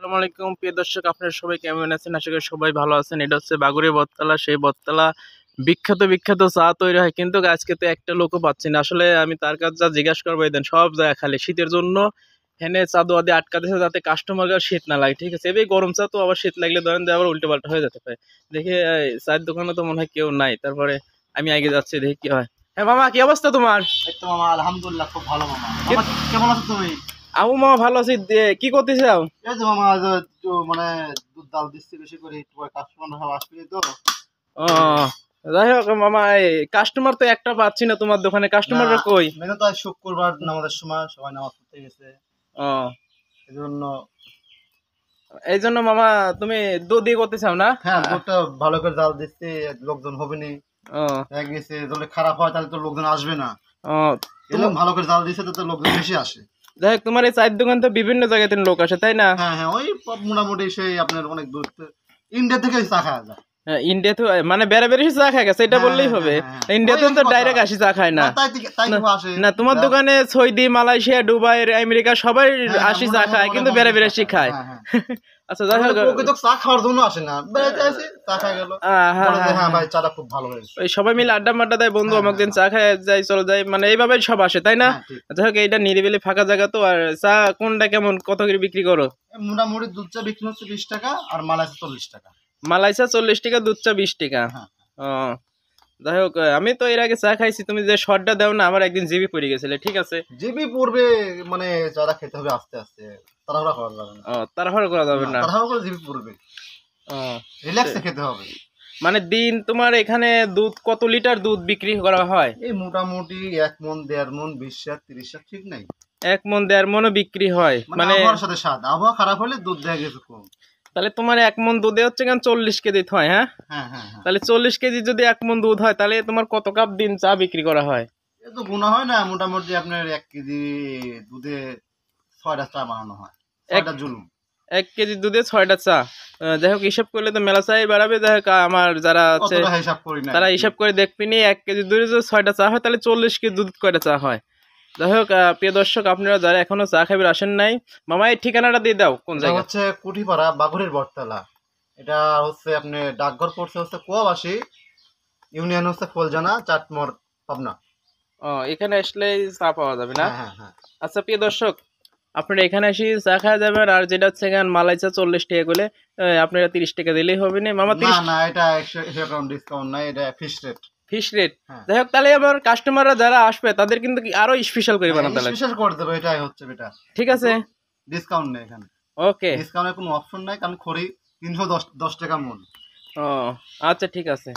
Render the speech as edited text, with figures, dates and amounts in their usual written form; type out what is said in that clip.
আসসালামু আলাইকুম প্রিয় দর্শক, আপনারা সবাই কেমন আছেন? আশা করি সবাই ভালো আছেন। এটা হচ্ছে বাগুড়িয়া বটতলা, সেই বটতলা বিখ্যাত বিখ্যাত চা তৈরি হয়, কিন্তু আজকে তো একটা লোকও পাচ্ছি না। আসলে আমি তার কাছে যা জিজ্ঞাসা করবো, দেন সব জায়গায় খালি শীতের জন্য হেনে চা দোয়া দিয়ে আটকা দিয়েছে, যাতে কাস্টমারকে শীত না লাগে। ঠিক আছে, এবার গরম চা তো আবার শীত লাগলে ধরেন যে আবার উল্টো পাল্টা হয়ে যেতে পারে। দেখি চায়ের দোকানে তো মনে হয় কেউ নাই, তারপরে আমি আগে যাচ্ছি, দেখি কি হয়। হ্যাঁ মামা, কি অবস্থা তোমার? এই তো মামা, আলহামদুলিল্লাহ খুব ভালো মামা। কি- মামা কেমন আছো তুমি? আমু মামা ভালো আছি। কি করতেছে? এই তো মামা, একটু মানে দুধ ডাল দিচ্ছি বেশি করে, একটু কাস্টমার সব আসবে তো। ও, যাই হোক মামা, কাস্টমার তো একটা পাচ্ছি না তোমার দোকানে, কাস্টমাররা কই? মেনু তো আজ শুক্রবার, নামাজের সময় সবাই নামাজ পড়তে গেছে, ও, এই জন্য। এই জন্য মামা তুমি দুধ দিয়ে করতে চাও না? হ্যাঁ, দুধটা ভালো করে জাল দিচ্ছি, লোকজন হবে নি। ও দেখা গেছে যদি খারাপ হয় তাহলে তো লোকজন আসবে না। ও, এরকম ভালো করে জাল দিচ্ছে তো লোকজন বেশি আসে। যাই হোক, তোমার এই চায়ের দোকান তো বিভিন্ন জায়গা থেকে লোক আসে, তাই না? হ্যাঁ হ্যাঁ, ওই মোটামুটি সেই আপনার অনেক দূর ইন্ডিয়া থেকে চা খাওয়া যায়। ইন্ডিয়া তো মানে বেড়ে বেড়ে চা খায় গেছে, এটা বললেই হবে। ইন্ডিয়াতে তো ডাইরেক্ট আসি চা খায় না। তাই আসে না, তোমার দোকানে সৌদি, মালয়েশিয়া, দুবাই, আমেরিকা সবাই আসি চা খায়, কিন্তু বেড়ে বেড়ে খায়। আচ্ছা, যাই হোক, চা খাওয়ার জন্য আসে না, বেড়াতে আসে, চা খাই গেল। হ্যাঁ ভাই, চাটা খুব ভালো হয়েছে। ওই সবাই মিলে আড্ডা মাড্ডা দেয়, বন্ধু আমাকে দিন চা খায় যাই, চলো যাই, মানে এইভাবে সব আসে, তাই না? যাই হোক, এইটা নিরিবিলি ফাঁকা জায়গা তো। আর চা কোনটা কেমন, কত করে বিক্রি করো? মোটামুটি দুধ চা বিক্রি হচ্ছে 20 টাকা, আর মালাই চা 40 টাকা। মালাই চা 40 টাকা, দুধ চা 20 টাকা। ও, যাই হোক, আমি তো এর আগে চা খাইছি। তুমি যে শর্টটা দাও না, আমার একদিন জিবি পড়ে গেছিলে। ঠিক আছে, জিবি পড়বে মানে চাটা খেতে হবে আস্তে আস্তে, তাড়াহুড়া করা যাবে না। ও, তাড়াহুড়ো করা যাবে না, তাড়াহুড়া করে জিবি পড়বে, ও, রিল্যাক্সে খেতে হবে। মানে দিন তোমার এখানে দুধ কত লিটার দুধ বিক্রি করা হয়? এই মোটামুটি 1 মণ 1.5 মণ 20 সাত 30 সাত, ঠিক নাই। 1 মণ 1.5 মণও বিক্রি হয় মানে? আবহাওয়ার সাথে স্বাদ, আবহাওয়া খারাপ হলে দুধ দেখা গেছে কম। তাহলে তোমার 1 মণ দুধে হচ্ছে কেন 40 কেজি হয়? হ্যাঁ হ্যাঁ হ্যাঁ হ্যাঁ, তাহলে 40 কেজি যদি 1 মণ দুধ হয়, তাহলে তোমার কত কাপ দিন চা বিক্রি করা হয়? এ তো গুণা হয় না, মোটামুটি আপনার 1 কেজি দুধে 6টা চা বানানো হয়, 6টা জুলুম। 1 কেজি দুধে 6টা চা। যাই হোক, হিসাব করলে তো মেলা চাই বাড়াবে। যাই হোক, আমার যারা আছে হিসাব করি না, তারা হিসাব করে দেখবিনি, 1 কেজি দুধে যদি 6টা চা হয়, তাহলে 40 কেজি দুধ কয়টা চা হয়? যাই হোক, প্রিয় দর্শক, আপনারা যারা এখনো চা খাইবার আসেন নাই, মামা এই ঠিকানাটা দিয়ে দাও, কোন জায়গা? হচ্ছে কুঠিপাড়া, বাগুড়ির বটতলা। এটা হচ্ছে আপনি ডাকঘর পড়ছে হচ্ছে কুয়াবাসী, ইউনিয়ন হচ্ছে ফলজানা, চাটমোড়, পাবনা। ও, এখানে আসলে চা পাওয়া যাবে না? হ্যাঁ হ্যাঁ। আচ্ছা প্রিয় দর্শক, আপনারা এখানে এসে চা খাওয়া যাবেন। আর যেটা হচ্ছে এখানে মালাই চা 40 টাকা করে, আপনারা 30 টাকা দিলেই হবে না মামা? 30 না, এটা 100 ডিসকাউন্ট নাই, এটা ফিক্স রেট। Fix rate? যাই হোক, তাহলে আমার কাস্টমাররা যারা আসবে তাদের কিন্তু আরো স্পেশাল করে বানাতে লাগবে। স্পেশাল করে দেবো, এটাই হচ্ছে এটা। ঠিক আছে, ডিসকাউন্ট নেই এখানে। ওকে, ডিসকাউন্টের কোনো অপশন নাই, কারণ খড়ি 310 টাকা মূল। ও আচ্ছা, ঠিক আছে।